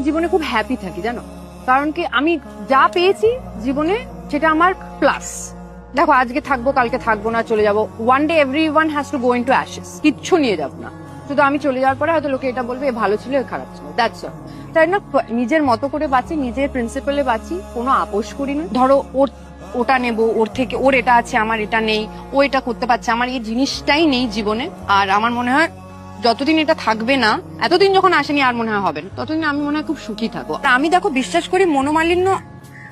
জীবনে খুব হ্যাপি থাকি জানো, কারণ কি আমি যা পেয়েছি জীবনে সেটা আমার প্লাস। দেখো আজকে থাকবো কালকে থাকবো না, চলে যাবো, one day everyone has to go into Ashes, কিচ্ছু নিয়ে যাবো না। শুধু আমি চলে যাওয়ার পরে হয়তো লোকে এটা বলবে এ ভালো ছিল এ খারাপ ছিল, দ্যাটস অল। তাই না, নিজের মতো করে বাঁচি, নিজের প্রিন্সিপালে বাঁচি, কোনো আপোষ করি না। ধরো ওর ওটা নেবো, ওর থেকে ওর এটা আছে আমার এটা নেই, ও এটা করতে পারছে আমার এই জিনিসটাই নেই জীবনে। আর আমার মনে হয় যতদিন এটা থাকবে না, এতদিন যখন আসেনি আর মনে হয় হবে না, ততদিন আমি মনে হয় খুব সুখী থাকবো। আর আমি দেখো বিশ্বাস করি মনোমালিন্য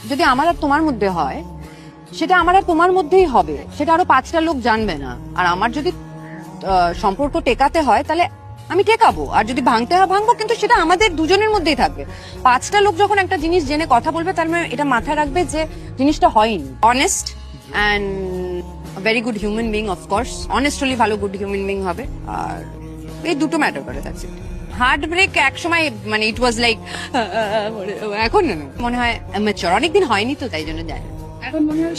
যদি আমার আর তোমার মধ্যে হয়, সেটা আমার আর তোমার মধ্যেই হবে, সেটা আরো 5টা লোক জানবে না। আর আমার যদি সম্পর্ক টেকাতে হয় তাহলে আমি টেকাবো, আর যদি ভাঙতে হয় ভাঙবো, কিন্তু সেটা আমাদের দুজনের মধ্যেই থাকবে। 5টা লোক যখন একটা জিনিস জেনে কথা বলবে, তার মানে এটা মাথায় রাখবে যে জিনিসটা হয়নি। Honest and very good human being, of course honest হলে ভালো গুড হিউম্যান বিং হবে। আর এই দুটো ম্যাটার করে, that's it. হার্ট ব্রেক একসময় মানে ইট ওয়াজ লাইক, এখন না মনে হয় ম্যাচিওর, অনেকদিন হয়নি তো তাই জন্য যায় না। এখন মনে হয়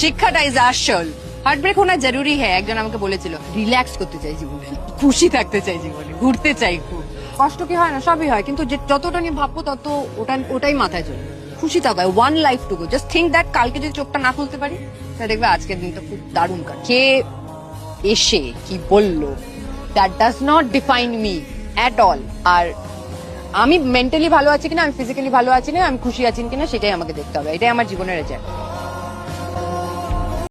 শিক্ষাটা ইজ আসল। হার্ট ব্রেক হোনা জরুরি হ্যাঁ। একজন আমাকে বলেছিল রিল্যাক্স করতে চাই জীবনে, খুশি থাকতে চাই জীবনে, ঘুরতে চাই খুব। কষ্ট কি হয় না, সবই হয়, কিন্তু যতটা নিয়ে ভাববো তত ওটাই মাথায় চলে। খুশি থাকো, one life to go, just think that কালকে যদি চোখটা না খুলতে পারি তাহলে দেখবে আজকের দিনটা খুব দারুণ কাটে। কে এসে কি বললো, that does not define me at all. আর আমি মেন্টালি ভালো আছি কিনা, আমি ফিজিক্যালি ভালো আছি না, আমি খুশি আছি কিনা, সেটাই আমাকে দেখতে হবে। এটাই আমার জীবনের রেজাল্ট।